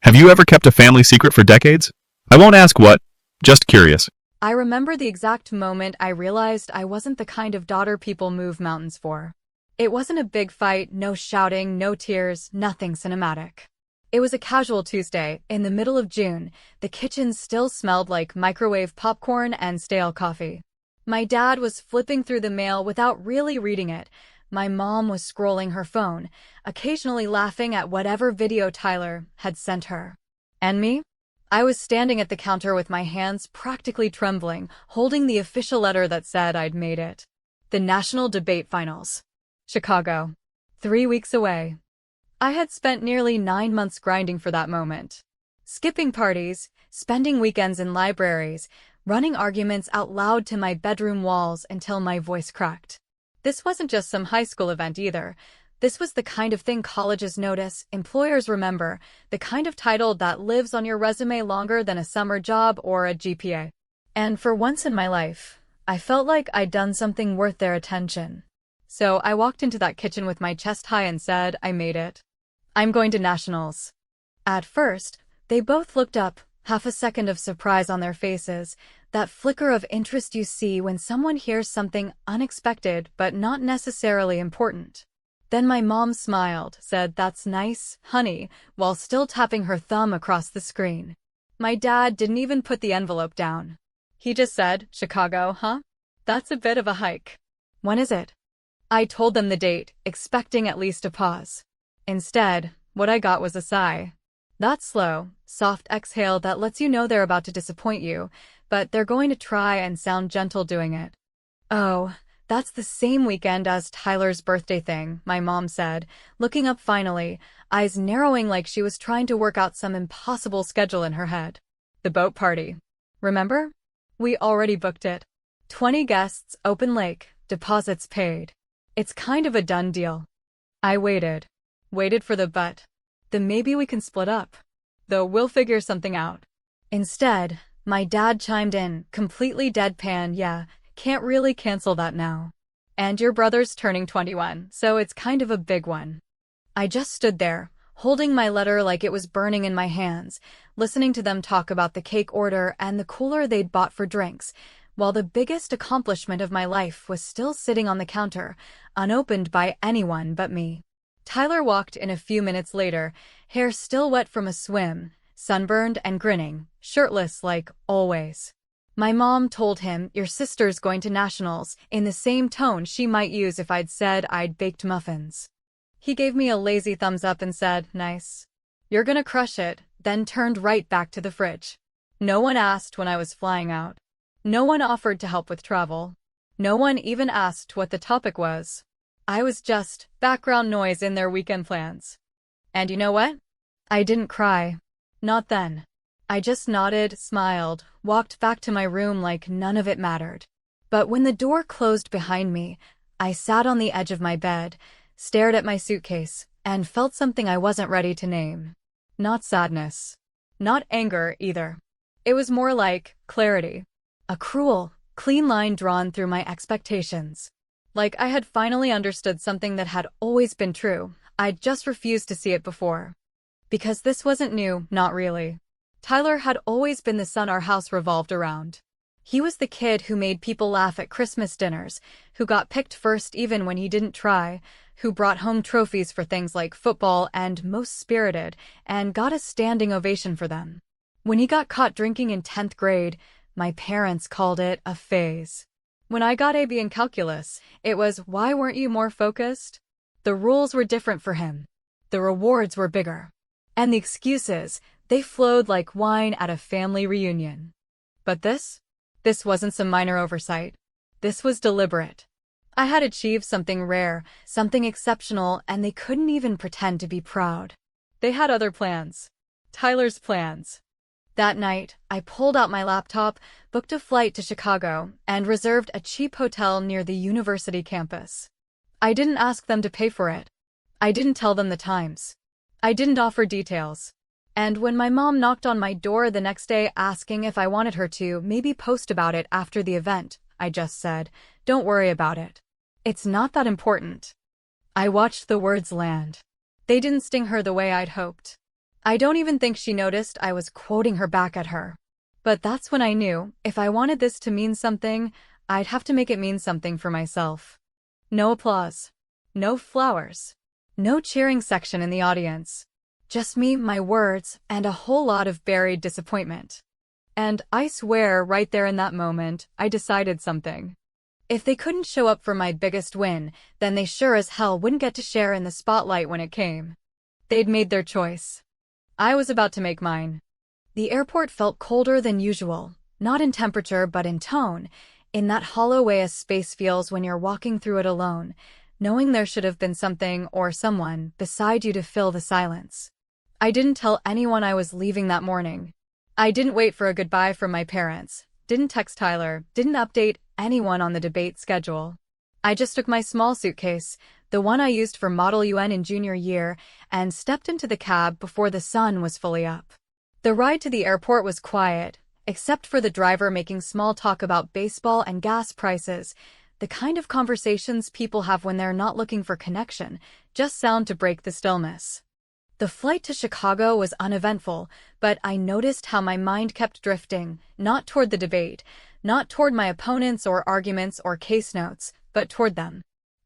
Have you ever kept a family secret for decades? I won't ask what, just curious. I remember the exact moment I realized I wasn't the kind of daughter people move mountains for. It wasn't a big fight, no shouting, no tears, nothing cinematic. It was a casual Tuesday, in the middle of June. The kitchen still smelled like microwave popcorn and stale coffee. My dad was flipping through the mail without really reading it. My mom was scrolling her phone, occasionally laughing at whatever video Tyler had sent her. And me? I was standing at the counter with my hands practically trembling, holding the official letter that said I'd made it. The National Debate Finals. Chicago. 3 weeks away. I had spent nearly 9 months grinding for that moment. Skipping parties, spending weekends in libraries, running arguments out loud to my bedroom walls until my voice cracked. This wasn't just some high school event either. This was the kind of thing colleges notice, employers remember, the kind of title that lives on your resume longer than a summer job or a GPA. And for once in my life, I felt like I'd done something worth their attention. So I walked into that kitchen with my chest high and said, I made it. I'm going to nationals. At first, they both looked up, half a second of surprise on their faces, that flicker of interest you see when someone hears something unexpected but not necessarily important. Then my mom smiled, said, "That's nice, honey," while still tapping her thumb across the screen. My dad didn't even put the envelope down. He just said, "Chicago, huh? That's a bit of a hike. When is it?" I told them the date, expecting at least a pause. Instead, what I got was a sigh. That slow, soft exhale that lets you know they're about to disappoint you, but they're going to try and sound gentle doing it. "Oh, that's the same weekend as Tyler's birthday thing," my mom said, looking up finally, eyes narrowing like she was trying to work out some impossible schedule in her head. "The boat party. Remember? We already booked it. 20 guests, open lake, deposits paid. It's kind of a done deal." I waited for the but. The maybe we can split up. Though we'll figure something out. Instead, my dad chimed in, completely deadpan, "Yeah, can't really cancel that now. And your brother's turning 21, so it's kind of a big one." I just stood there, holding my letter like it was burning in my hands, listening to them talk about the cake order and the cooler they'd bought for drinks, while the biggest accomplishment of my life was still sitting on the counter, unopened by anyone but me. Tyler walked in a few minutes later, hair still wet from a swim, sunburned and grinning, shirtless like always. My mom told him, "Your sister's going to nationals," in the same tone she might use if I'd said I'd baked muffins. He gave me a lazy thumbs up and said, "Nice. You're gonna crush it," then turned right back to the fridge. No one asked when I was flying out. No one offered to help with travel. No one even asked what the topic was. I was just background noise in their weekend plans. And you know what? I didn't cry. Not then. I just nodded, smiled, walked back to my room like none of it mattered. But when the door closed behind me, I sat on the edge of my bed, stared at my suitcase, and felt something I wasn't ready to name. Not sadness. Not anger, either. It was more like clarity. A cruel, clean line drawn through my expectations. Like I had finally understood something that had always been true. I'd just refused to see it before. Because this wasn't new, not really. Tyler had always been the son our house revolved around. He was the kid who made people laugh at Christmas dinners, who got picked first even when he didn't try, who brought home trophies for things like football and most spirited, and got a standing ovation for them. When he got caught drinking in 10th grade, my parents called it a phase. When I got A B in calculus, it was, "Why weren't you more focused?" The rules were different for him. The rewards were bigger. And the excuses, they flowed like wine at a family reunion. But this wasn't some minor oversight. This was deliberate. I had achieved something rare, something exceptional, and they couldn't even pretend to be proud. They had other plans. Tyler's plans. That night, I pulled out my laptop, booked a flight to Chicago, and reserved a cheap hotel near the university campus. I didn't ask them to pay for it. I didn't tell them the times. I didn't offer details. And when my mom knocked on my door the next day asking if I wanted her to maybe post about it after the event, I just said, "Don't worry about it. It's not that important." I watched the words land. They didn't sting her the way I'd hoped. I don't even think she noticed I was quoting her back at her. But that's when I knew, if I wanted this to mean something, I'd have to make it mean something for myself. No applause. No flowers. No cheering section in the audience. Just me, my words, and a whole lot of buried disappointment. And I swear, right there in that moment, I decided something. If they couldn't show up for my biggest win, then they sure as hell wouldn't get to share in the spotlight when it came. They'd made their choice. I was about to make mine. The airport felt colder than usual, not in temperature but in tone, in that hollow way a space feels when you're walking through it alone, knowing there should have been something or someone beside you to fill the silence. I didn't tell anyone I was leaving that morning. I didn't wait for a goodbye from my parents, didn't text Tyler, didn't update anyone on the debate schedule. I just took my small suitcase, the one I used for Model UN in junior year, and stepped into the cab before the sun was fully up. The ride to the airport was quiet, except for the driver making small talk about baseball and gas prices, the kind of conversations people have when they're not looking for connection, just sound to break the stillness. The flight to Chicago was uneventful, but I noticed how my mind kept drifting, not toward the debate, not toward my opponents or arguments or case notes, but toward them.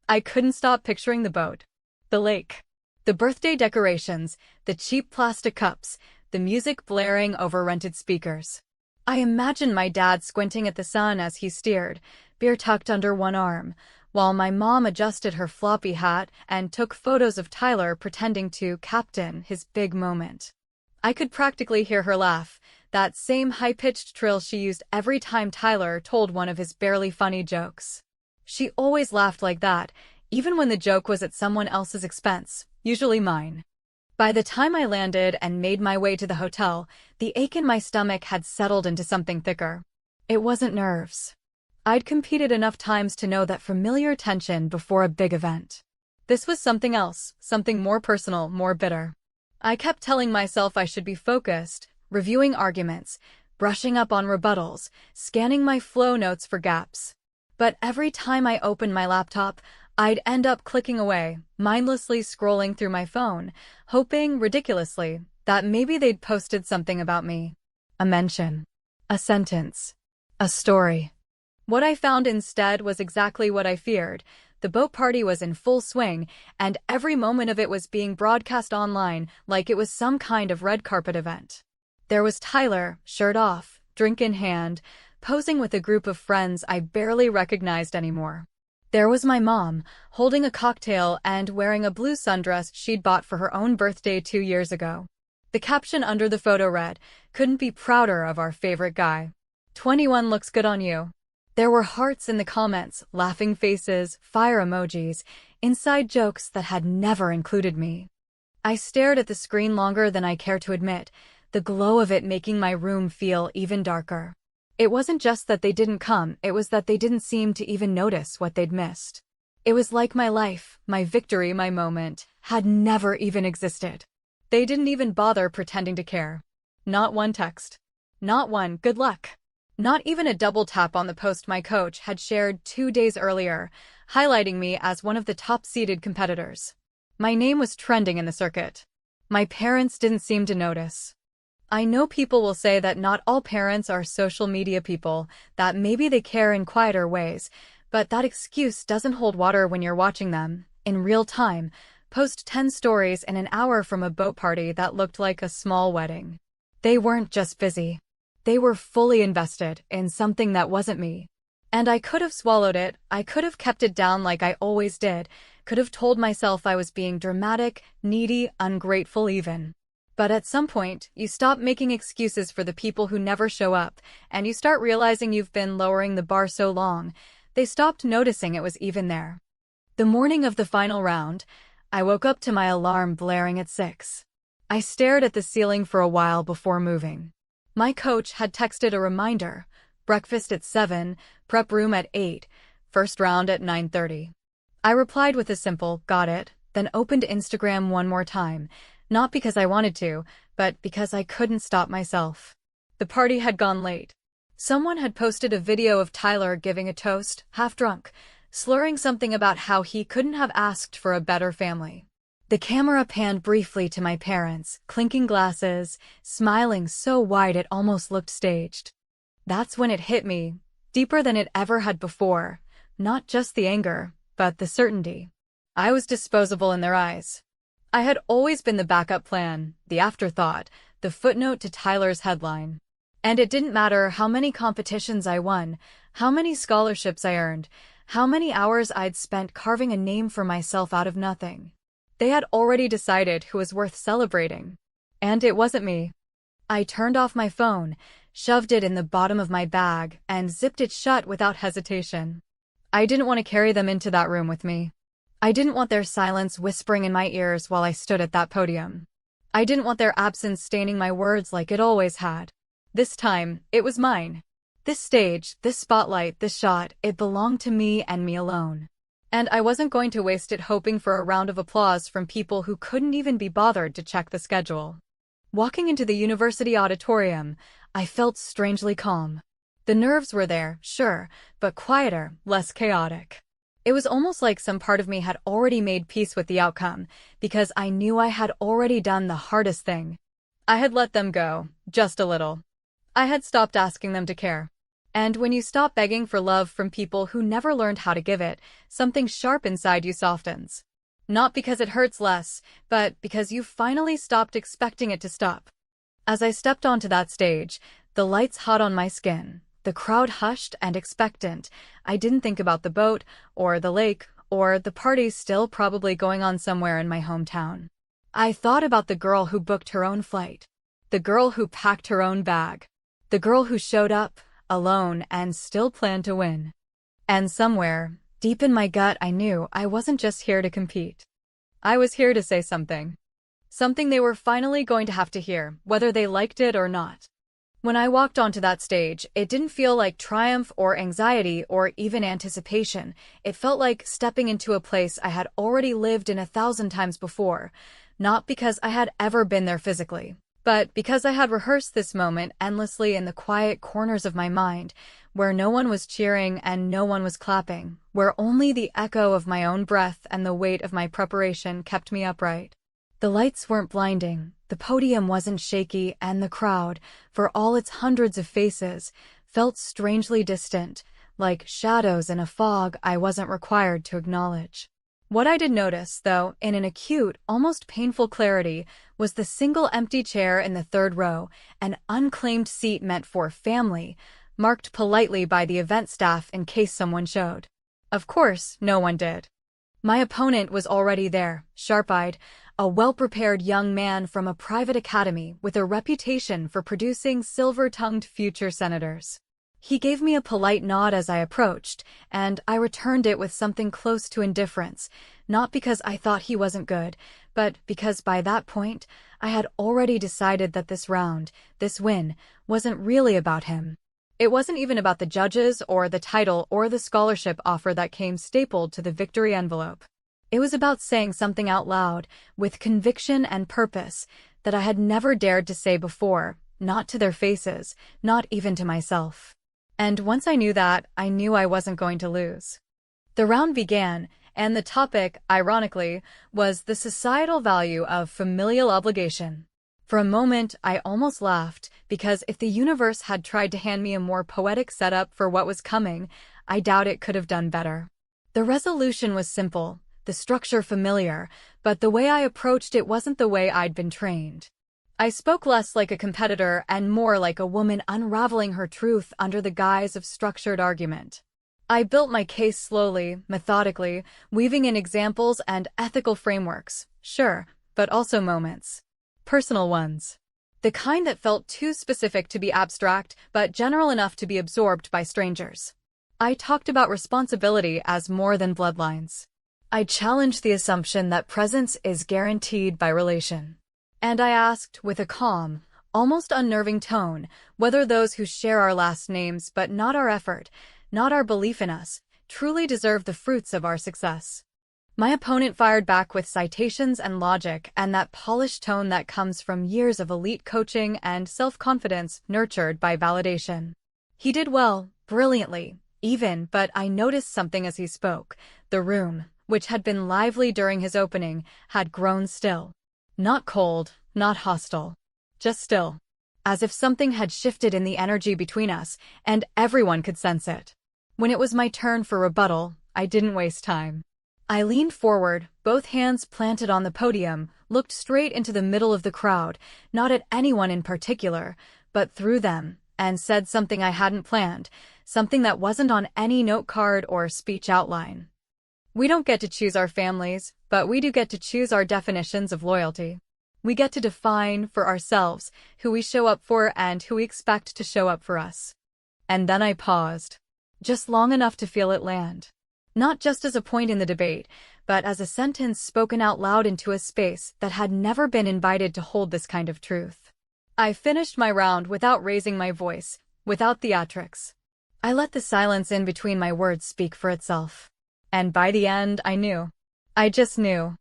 I couldn't stop picturing the boat, the lake, the birthday decorations, the cheap plastic cups, the music blaring over rented speakers. I imagined my dad squinting at the sun as he steered, beer tucked under one arm, while my mom adjusted her floppy hat and took photos of Tyler pretending to captain his big moment. I could practically hear her laugh, that same high-pitched trill she used every time Tyler told one of his barely funny jokes. She always laughed like that, even when the joke was at someone else's expense, usually mine. By the time I landed and made my way to the hotel, the ache in my stomach had settled into something thicker. It wasn't nerves. I'd competed enough times to know that familiar tension before a big event. This was something else, something more personal, more bitter. I kept telling myself I should be focused, reviewing arguments, brushing up on rebuttals, scanning my flow notes for gaps. But every time I opened my laptop, I'd end up clicking away, mindlessly scrolling through my phone, hoping, ridiculously, that maybe they'd posted something about me. A mention. A sentence. A story. What I found instead was exactly what I feared. The boat party was in full swing, and every moment of it was being broadcast online like it was some kind of red carpet event. There was Tyler, shirt off, drink in hand, posing with a group of friends I barely recognized anymore. There was my mom, holding a cocktail and wearing a blue sundress she'd bought for her own birthday 2 years ago. The caption under the photo read, "Couldn't be prouder of our favorite guy. 21 looks good on you." There were hearts in the comments, laughing faces, fire emojis, inside jokes that had never included me. I stared at the screen longer than I care to admit, the glow of it making my room feel even darker. It wasn't just that they didn't come, it was that they didn't seem to even notice what they'd missed. It was like my life, my victory, my moment, had never even existed. They didn't even bother pretending to care. Not one text. Not one "good luck." Not even a double tap on the post my coach had shared 2 days earlier, highlighting me as one of the top-seeded competitors. My name was trending in the circuit. My parents didn't seem to notice. I know people will say that not all parents are social media people, that maybe they care in quieter ways, but that excuse doesn't hold water when you're watching them, in real time, post 10 stories in an hour from a boat party that looked like a small wedding. They weren't just busy. They were fully invested in something that wasn't me. And I could have swallowed it, I could have kept it down like I always did, could have told myself I was being dramatic, needy, ungrateful even. But at some point, you stop making excuses for the people who never show up, and you start realizing you've been lowering the bar so long, they stopped noticing it was even there. The morning of the final round, I woke up to my alarm blaring at 6. I stared at the ceiling for a while before moving. My coach had texted a reminder, breakfast at 7, prep room at 8, first round at 9:30. I replied with a simple, "got it," then opened Instagram one more time, not because I wanted to, but because I couldn't stop myself. The party had gone late. Someone had posted a video of Tyler giving a toast, half drunk, slurring something about how he couldn't have asked for a better family. The camera panned briefly to my parents, clinking glasses, smiling so wide it almost looked staged. That's when it hit me, deeper than it ever had before. Not just the anger, but the certainty. I was disposable in their eyes. I had always been the backup plan, the afterthought, the footnote to Tyler's headline. And it didn't matter how many competitions I won, how many scholarships I earned, how many hours I'd spent carving a name for myself out of nothing. They had already decided who was worth celebrating. And it wasn't me. I turned off my phone, shoved it in the bottom of my bag, and zipped it shut without hesitation. I didn't want to carry them into that room with me. I didn't want their silence whispering in my ears while I stood at that podium. I didn't want their absence staining my words like it always had. This time, it was mine. This stage, this spotlight, this shot, it belonged to me and me alone. And I wasn't going to waste it hoping for a round of applause from people who couldn't even be bothered to check the schedule. Walking into the university auditorium, I felt strangely calm. The nerves were there, sure, but quieter, less chaotic. It was almost like some part of me had already made peace with the outcome, because I knew I had already done the hardest thing. I had let them go, just a little. I had stopped asking them to care. And when you stop begging for love from people who never learned how to give it, something sharp inside you softens. Not because it hurts less, but because you finally stopped expecting it to stop. As I stepped onto that stage, the lights hot on my skin, the crowd hushed and expectant, I didn't think about the boat, or the lake, or the party still probably going on somewhere in my hometown. I thought about the girl who booked her own flight, the girl who packed her own bag, the girl who showed up, alone, and still planned to win. And somewhere, deep in my gut, I knew I wasn't just here to compete. I was here to say something. Something they were finally going to have to hear, whether they liked it or not. When I walked onto that stage, it didn't feel like triumph or anxiety or even anticipation. It felt like stepping into a place I had already lived in 1,000 times before, not because I had ever been there physically, but because I had rehearsed this moment endlessly in the quiet corners of my mind, where no one was cheering and no one was clapping, where only the echo of my own breath and the weight of my preparation kept me upright. The lights weren't blinding, the podium wasn't shaky, and the crowd, for all its hundreds of faces, felt strangely distant, like shadows in a fog I wasn't required to acknowledge. What I did notice, though, in an acute, almost painful clarity, was the single empty chair in the third row, an unclaimed seat meant for family, marked politely by the event staff in case someone showed. Of course, no one did. My opponent was already there, sharp-eyed, a well-prepared young man from a private academy with a reputation for producing silver-tongued future senators. He gave me a polite nod as I approached, and I returned it with something close to indifference, not because I thought he wasn't good, but because by that point, I had already decided that this round, this win, wasn't really about him. It wasn't even about the judges or the title or the scholarship offer that came stapled to the victory envelope. It was about saying something out loud, with conviction and purpose, that I had never dared to say before, not to their faces, not even to myself. And once I knew that, I knew I wasn't going to lose. The round began, and the topic, ironically, was the societal value of familial obligation. For a moment, I almost laughed, because if the universe had tried to hand me a more poetic setup for what was coming, I doubt it could have done better. The resolution was simple, the structure familiar, but the way I approached it wasn't the way I'd been trained. I spoke less like a competitor and more like a woman unraveling her truth under the guise of structured argument. I built my case slowly, methodically, weaving in examples and ethical frameworks, sure, but also moments. Personal ones. The kind that felt too specific to be abstract, but general enough to be absorbed by strangers. I talked about responsibility as more than bloodlines. I challenged the assumption that presence is guaranteed by relation. And I asked, with a calm, almost unnerving tone, whether those who share our last names but not our effort, not our belief in us, truly deserve the fruits of our success. My opponent fired back with citations and logic and that polished tone that comes from years of elite coaching and self-confidence nurtured by validation. He did well, brilliantly, even, but I noticed something as he spoke. The room, which had been lively during his opening, had grown still. Not cold, not hostile. Just still. As if something had shifted in the energy between us, and everyone could sense it. When it was my turn for rebuttal, I didn't waste time. I leaned forward, both hands planted on the podium, looked straight into the middle of the crowd, not at anyone in particular, but through them, and said something I hadn't planned, something that wasn't on any note card or speech outline. We don't get to choose our families, but we do get to choose our definitions of loyalty. We get to define, for ourselves, who we show up for and who we expect to show up for us. And then I paused. Just long enough to feel it land. Not just as a point in the debate, but as a sentence spoken out loud into a space that had never been invited to hold this kind of truth. I finished my round without raising my voice, without theatrics. I let the silence in between my words speak for itself. And by the end, I knew. I just knew.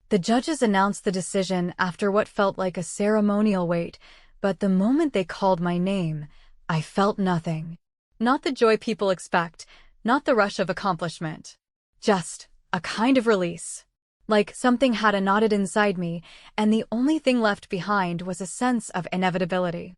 The judges announced the decision after what felt like a ceremonial wait, but the moment they called my name, I felt nothing. Not the joy people expect, not the rush of accomplishment. Just a kind of release. Like something had knotted inside me, and the only thing left behind was a sense of inevitability.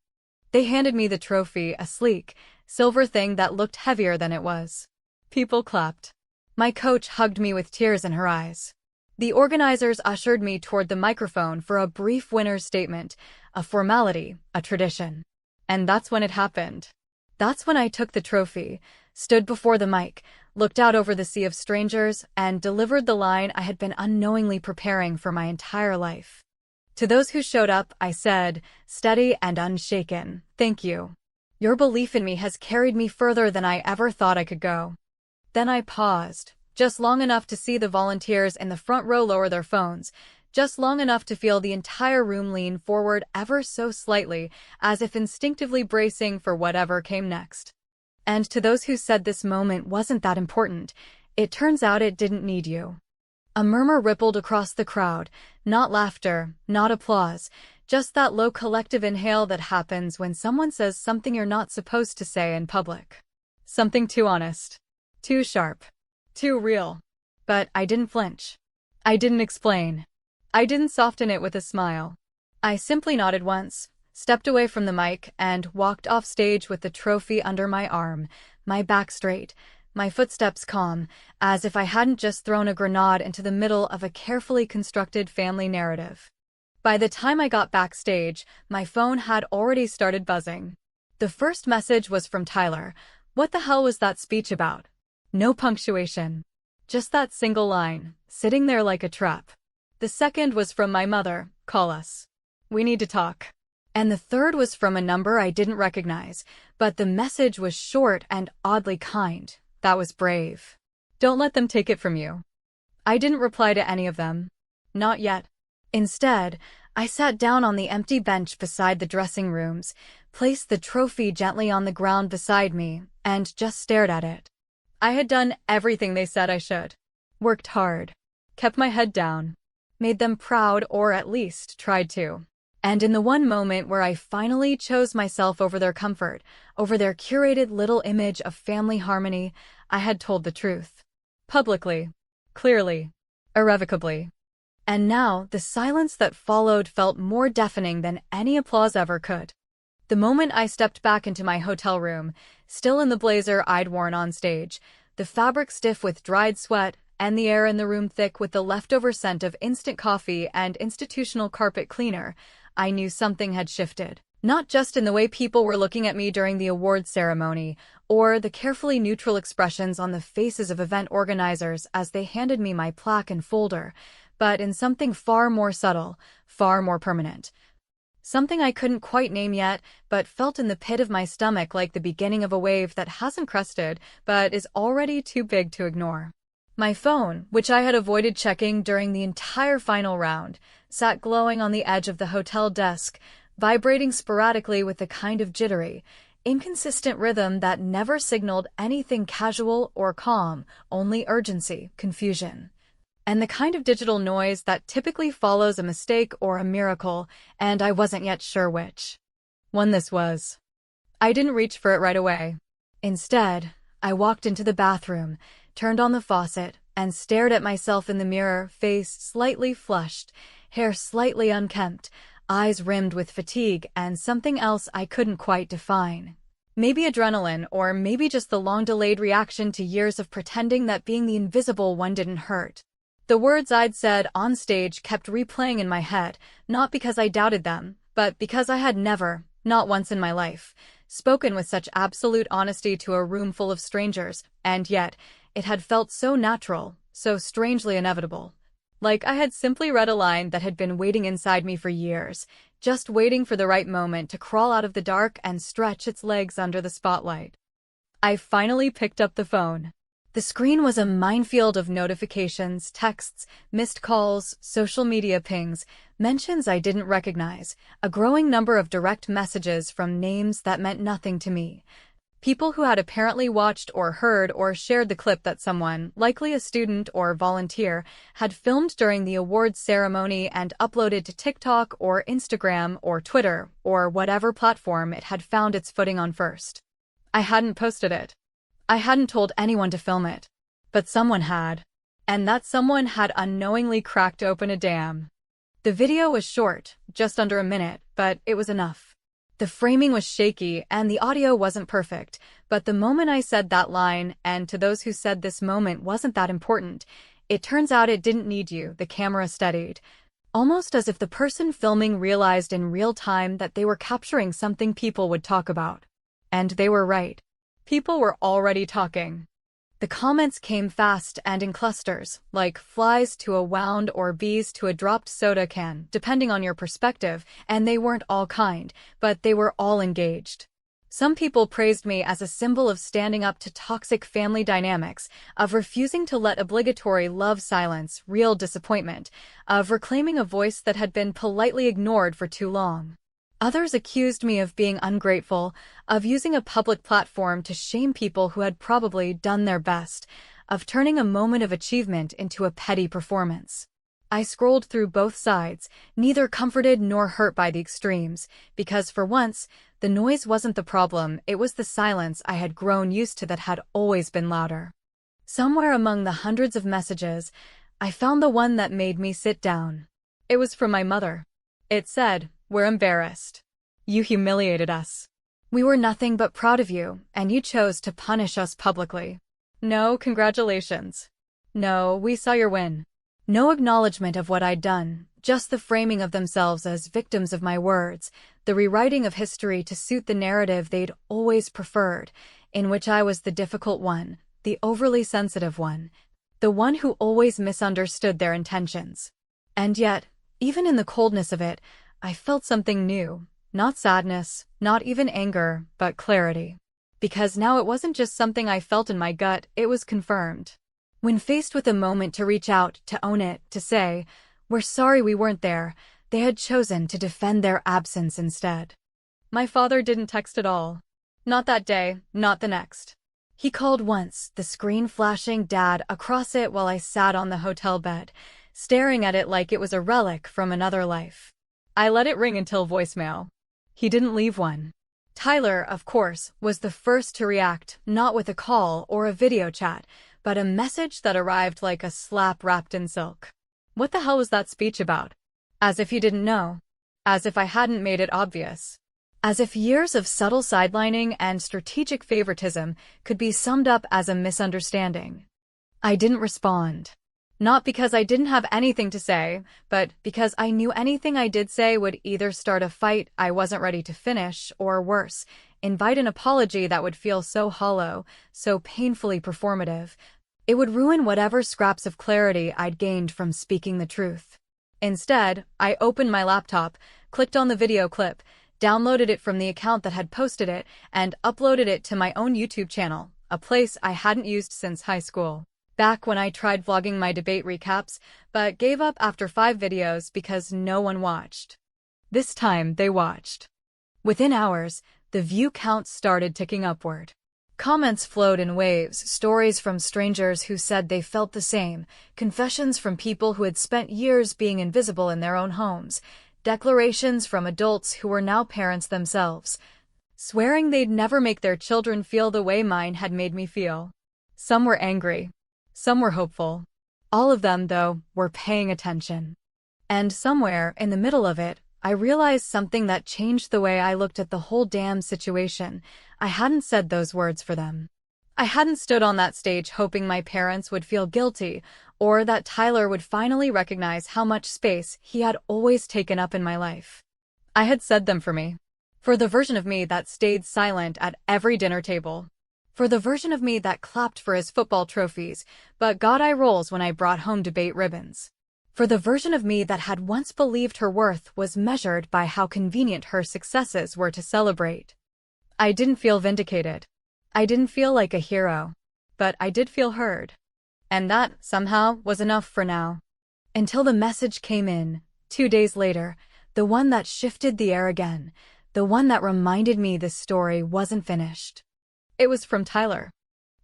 They handed me the trophy, a sleek, silver thing that looked heavier than it was. People clapped. My coach hugged me with tears in her eyes. The organizers ushered me toward the microphone for a brief winner's statement, a formality, a tradition. And that's when it happened. That's when I took the trophy, stood before the mic, looked out over the sea of strangers, and delivered the line I had been unknowingly preparing for my entire life. To those who showed up, I said, steady and unshaken, thank you. Your belief in me has carried me further than I ever thought I could go. Then I paused, just long enough to see the volunteers in the front row lower their phones, just long enough to feel the entire room lean forward ever so slightly, as if instinctively bracing for whatever came next. And to those who said this moment wasn't that important, it turns out it didn't need you. A murmur rippled across the crowd, not laughter, not applause, just that low collective inhale that happens when someone says something you're not supposed to say in public. Something too honest. Too sharp. Too real. But I didn't flinch. I didn't explain. I didn't soften it with a smile. I simply nodded once, stepped away from the mic, and walked off stage with the trophy under my arm, my back straight, my footsteps calm, as if I hadn't just thrown a grenade into the middle of a carefully constructed family narrative. By the time I got backstage, my phone had already started buzzing. The first message was from Tyler. What the hell was that speech about? No punctuation. Just that single line, sitting there like a trap. The second was from my mother. Call us. We need to talk. And the third was from a number I didn't recognize, but the message was short and oddly kind. That was brave. Don't let them take it from you. I didn't reply to any of them. Not yet. Instead, I sat down on the empty bench beside the dressing rooms, placed the trophy gently on the ground beside me, and just stared at it. I had done everything they said I should. Worked hard. Kept my head down. Made them proud, or at least tried to. And in the one moment where I finally chose myself over their comfort, over their curated little image of family harmony, I had told the truth. Publicly. Clearly. Irrevocably. And now, the silence that followed felt more deafening than any applause ever could. The moment I stepped back into my hotel room, still in the blazer I'd worn on stage, the fabric stiff with dried sweat, and the air in the room thick with the leftover scent of instant coffee and institutional carpet cleaner, I knew something had shifted. Not just in the way people were looking at me during the awards ceremony, or the carefully neutral expressions on the faces of event organizers as they handed me my plaque and folder, but in something far more subtle, far more permanent. Something I couldn't quite name yet, but felt in the pit of my stomach like the beginning of a wave that hasn't crested, but is already too big to ignore. My phone, which I had avoided checking during the entire final round, sat glowing on the edge of the hotel desk, vibrating sporadically with a kind of jittery, inconsistent rhythm that never signaled anything casual or calm, only urgency, confusion. And the kind of digital noise that typically follows a mistake or a miracle, and I wasn't yet sure which one this was. I didn't reach for it right away. Instead, I walked into the bathroom, turned on the faucet, and stared at myself in the mirror, face slightly flushed, hair slightly unkempt, eyes rimmed with fatigue and something else I couldn't quite define. Maybe adrenaline, or maybe just the long-delayed reaction to years of pretending that being the invisible one didn't hurt. The words I'd said on stage kept replaying in my head, not because I doubted them, but because I had never, not once in my life, spoken with such absolute honesty to a room full of strangers, and yet, it had felt so natural, so strangely inevitable. Like I had simply read a line that had been waiting inside me for years, just waiting for the right moment to crawl out of the dark and stretch its legs under the spotlight. I finally picked up the phone. The screen was a minefield of notifications, texts, missed calls, social media pings, mentions I didn't recognize, a growing number of direct messages from names that meant nothing to me. People who had apparently watched or heard or shared the clip that someone, likely a student or volunteer, had filmed during the awards ceremony and uploaded to TikTok or Instagram or Twitter or whatever platform it had found its footing on first. I hadn't posted it. I hadn't told anyone to film it. But someone had. And that someone had unknowingly cracked open a dam. The video was short, just under a minute, but it was enough. The framing was shaky and the audio wasn't perfect, but the moment I said that line, and to those who said this moment wasn't that important, it turns out it didn't need you, the camera steadied. Almost as if the person filming realized in real time that they were capturing something people would talk about. And they were right. People were already talking. The comments came fast and in clusters, like flies to a wound or bees to a dropped soda can, depending on your perspective, and they weren't all kind, but they were all engaged. Some people praised me as a symbol of standing up to toxic family dynamics, of refusing to let obligatory love silence real disappointment, of reclaiming a voice that had been politely ignored for too long. Others accused me of being ungrateful, of using a public platform to shame people who had probably done their best, of turning a moment of achievement into a petty performance. I scrolled through both sides, neither comforted nor hurt by the extremes, because for once, the noise wasn't the problem, it was the silence I had grown used to that had always been louder. Somewhere among the hundreds of messages, I found the one that made me sit down. It was from my mother. It said, "We're embarrassed. You humiliated us. We were nothing but proud of you, and you chose to punish us publicly. No congratulations. No, we saw your win." No acknowledgement of what I'd done, just the framing of themselves as victims of my words, the rewriting of history to suit the narrative they'd always preferred, in which I was the difficult one, the overly sensitive one, the one who always misunderstood their intentions. And yet, even in the coldness of it, I felt something new, not sadness, not even anger, but clarity. Because now it wasn't just something I felt in my gut, it was confirmed. When faced with a moment to reach out, to own it, to say, "We're sorry we weren't there," they had chosen to defend their absence instead. My father didn't text at all. Not that day, not the next. He called once, the screen flashing "Dad" across it while I sat on the hotel bed, staring at it like it was a relic from another life. I let it ring until voicemail. He didn't leave one. Tyler, of course, was the first to react, not with a call or a video chat, but a message that arrived like a slap wrapped in silk. What the hell was that speech about? As if he didn't know. As if I hadn't made it obvious. As if years of subtle sidelining and strategic favoritism could be summed up as a misunderstanding. I didn't respond. Not because I didn't have anything to say, but because I knew anything I did say would either start a fight I wasn't ready to finish, or worse, invite an apology that would feel so hollow, so painfully performative. It would ruin whatever scraps of clarity I'd gained from speaking the truth. Instead, I opened my laptop, clicked on the video clip, downloaded it from the account that had posted it, and uploaded it to my own YouTube channel, a place I hadn't used since high school. Back when I tried vlogging my debate recaps, but gave up after 5 videos because no one watched. This time, they watched. Within hours, the view count started ticking upward. Comments flowed in waves, stories from strangers who said they felt the same, confessions from people who had spent years being invisible in their own homes, declarations from adults who were now parents themselves, swearing they'd never make their children feel the way mine had made me feel. Some were angry. Some were hopeful. All of them, though, were paying attention. And somewhere in the middle of it, I realized something that changed the way I looked at the whole damn situation. I hadn't said those words for them. I hadn't stood on that stage hoping my parents would feel guilty, or that Tyler would finally recognize how much space he had always taken up in my life. I had said them for me. For the version of me that stayed silent at every dinner table. For the version of me that clapped for his football trophies, but got eye rolls when I brought home debate ribbons. For the version of me that had once believed her worth was measured by how convenient her successes were to celebrate. I didn't feel vindicated. I didn't feel like a hero. But I did feel heard. And that, somehow, was enough for now. Until the message came in, 2 days later, the one that shifted the air again, the one that reminded me this story wasn't finished. It was from Tyler.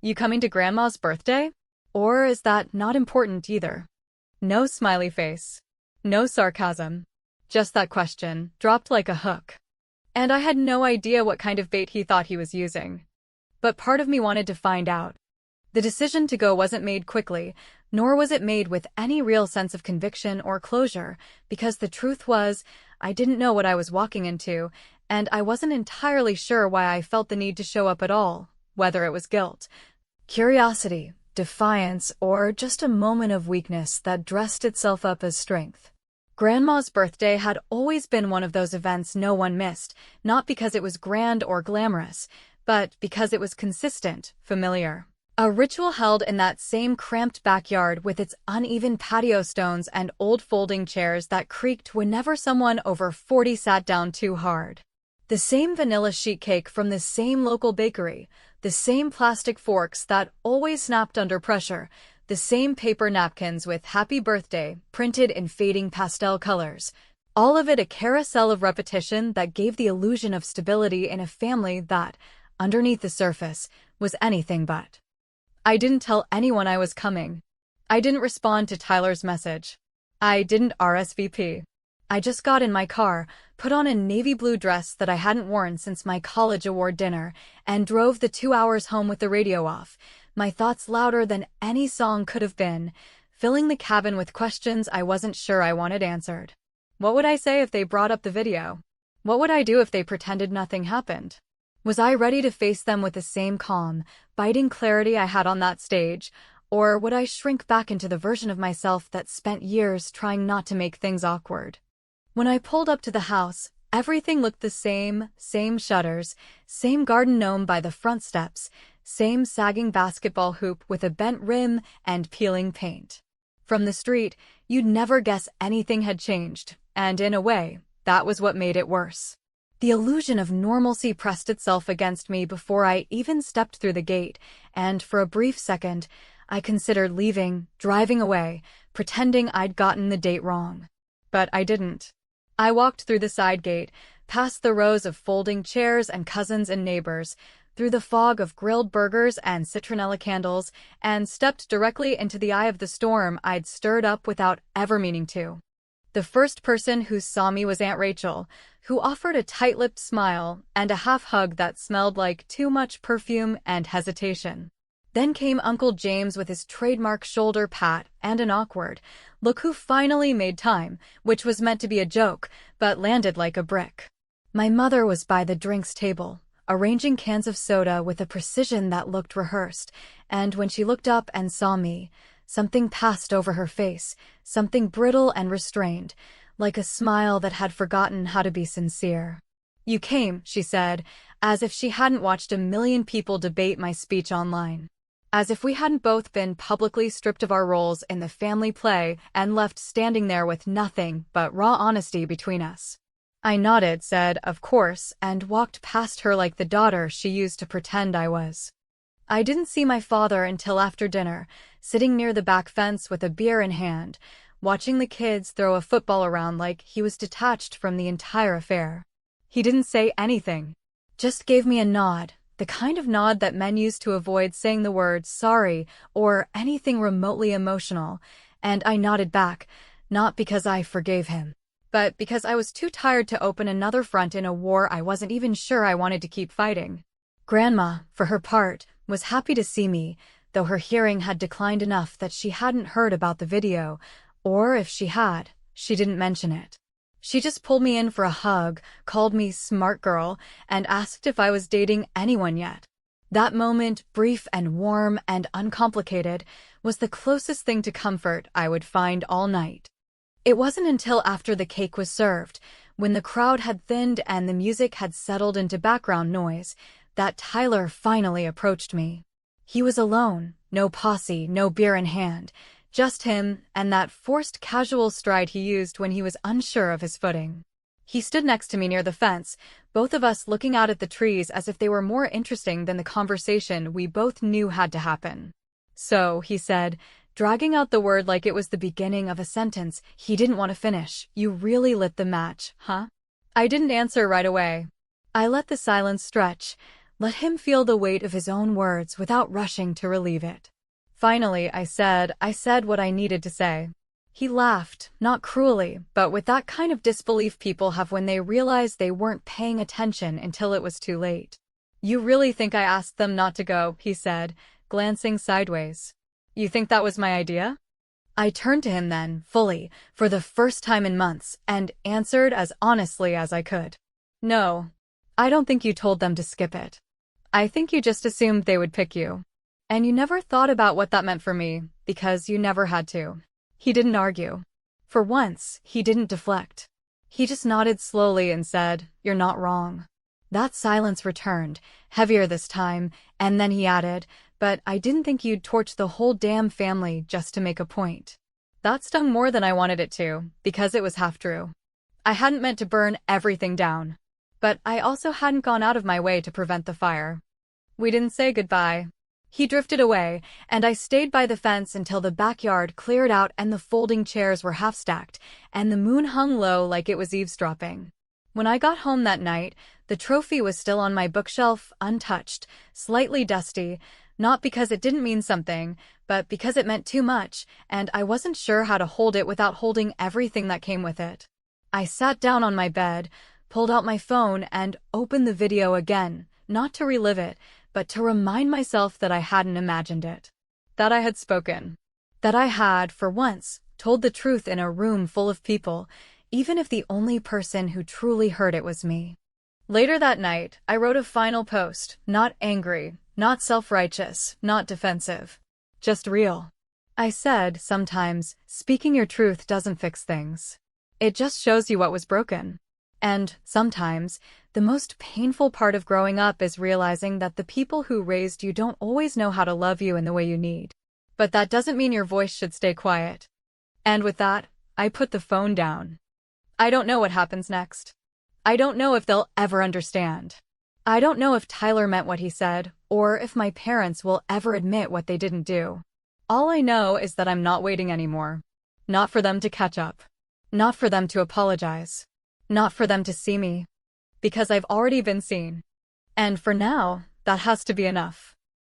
You coming to Grandma's birthday? Or is that not important either? No smiley face. No sarcasm. Just that question, dropped like a hook. And I had no idea what kind of bait he thought he was using. But part of me wanted to find out. The decision to go wasn't made quickly, nor was it made with any real sense of conviction or closure, because the truth was, I didn't know what I was walking into, and I wasn't entirely sure why I felt the need to show up at all, whether it was guilt, curiosity, defiance, or just a moment of weakness that dressed itself up as strength. Grandma's birthday had always been one of those events no one missed, not because it was grand or glamorous, but because it was consistent, familiar. A ritual held in that same cramped backyard with its uneven patio stones and old folding chairs that creaked whenever someone over 40 sat down too hard. The same vanilla sheet cake from the same local bakery, the same plastic forks that always snapped under pressure, the same paper napkins with "Happy Birthday" printed in fading pastel colors. All of it a carousel of repetition that gave the illusion of stability in a family that, underneath the surface, was anything but. I didn't tell anyone I was coming. I didn't respond to Tyler's message. I didn't RSVP. I just got in my car, put on a navy blue dress that I hadn't worn since my college award dinner, and drove the 2 hours home with the radio off, my thoughts louder than any song could have been, filling the cabin with questions I wasn't sure I wanted answered. What would I say if they brought up the video? What would I do if they pretended nothing happened? Was I ready to face them with the same calm, biting clarity I had on that stage, or would I shrink back into the version of myself that spent years trying not to make things awkward? When I pulled up to the house, everything looked the same shutters, same garden gnome by the front steps, same sagging basketball hoop with a bent rim and peeling paint. From the street, you'd never guess anything had changed, and in a way, that was what made it worse. The illusion of normalcy pressed itself against me before I even stepped through the gate, and for a brief second, I considered leaving, driving away, pretending I'd gotten the date wrong. But I didn't. I walked through the side gate, past the rows of folding chairs and cousins and neighbors, through the fog of grilled burgers and citronella candles, and stepped directly into the eye of the storm I'd stirred up without ever meaning to. The first person who saw me was Aunt Rachel, who offered a tight-lipped smile and a half-hug that smelled like too much perfume and hesitation. Then came Uncle James with his trademark shoulder pat and an awkward, "Look who finally made time," which was meant to be a joke, but landed like a brick. My mother was by the drinks table, arranging cans of soda with a precision that looked rehearsed, and when she looked up and saw me, something passed over her face, something brittle and restrained, like a smile that had forgotten how to be sincere. "You came," she said, as if she hadn't watched a million people debate my speech online. As if we hadn't both been publicly stripped of our roles in the family play and left standing there with nothing but raw honesty between us. I nodded, said, "Of course," and walked past her like the daughter she used to pretend I was. I didn't see my father until after dinner, sitting near the back fence with a beer in hand, watching the kids throw a football around like he was detached from the entire affair. He didn't say anything, just gave me a nod, the kind of nod that men use to avoid saying the word sorry or anything remotely emotional, and I nodded back, not because I forgave him, but because I was too tired to open another front in a war I wasn't even sure I wanted to keep fighting. Grandma, for her part, was happy to see me, though her hearing had declined enough that she hadn't heard about the video, or if she had, she didn't mention it. She just pulled me in for a hug, called me smart girl, and asked if I was dating anyone yet. That moment, brief and warm and uncomplicated, was the closest thing to comfort I would find all night. It wasn't until after the cake was served, when the crowd had thinned and the music had settled into background noise, that Tyler finally approached me. He was alone, no posse, no beer in hand, just him and that forced casual stride he used when he was unsure of his footing. He stood next to me near the fence, both of us looking out at the trees as if they were more interesting than the conversation we both knew had to happen. "So," he said, dragging out the word like it was the beginning of a sentence he didn't want to finish, "you really lit the match, huh?" I didn't answer right away. I let the silence stretch, let him feel the weight of his own words without rushing to relieve it. Finally, I said what I needed to say. He laughed, not cruelly, but with that kind of disbelief people have when they realize they weren't paying attention until it was too late. "You really think I asked them not to go?" he said, glancing sideways. "You think that was my idea?" I turned to him then, fully, for the first time in months, and answered as honestly as I could. "No, I don't think you told them to skip it. I think you just assumed they would pick you. And you never thought about what that meant for me, because you never had to." He didn't argue. For once, he didn't deflect. He just nodded slowly and said, "You're not wrong." That silence returned, heavier this time, and then he added, "But I didn't think you'd torch the whole damn family just to make a point." That stung more than I wanted it to, because it was half true. I hadn't meant to burn everything down. But I also hadn't gone out of my way to prevent the fire. We didn't say goodbye. He drifted away, and I stayed by the fence until the backyard cleared out and the folding chairs were half-stacked, and the moon hung low like it was eavesdropping. When I got home that night, the trophy was still on my bookshelf, untouched, slightly dusty, not because it didn't mean something, but because it meant too much, and I wasn't sure how to hold it without holding everything that came with it. I sat down on my bed, pulled out my phone, and opened the video again, not to relive it, but to remind myself that I hadn't imagined it. That I had spoken. That I had, for once, told the truth in a room full of people, even if the only person who truly heard it was me. Later that night, I wrote a final post, not angry, not self-righteous, not defensive. Just real. I said, sometimes, speaking your truth doesn't fix things. It just shows you what was broken. And, sometimes, the most painful part of growing up is realizing that the people who raised you don't always know how to love you in the way you need. But that doesn't mean your voice should stay quiet. And with that, I put the phone down. I don't know what happens next. I don't know if they'll ever understand. I don't know if Tyler meant what he said, or if my parents will ever admit what they didn't do. All I know is that I'm not waiting anymore. Not for them to catch up. Not for them to apologize. Not for them to see me. Because I've already been seen. And for now, that has to be enough.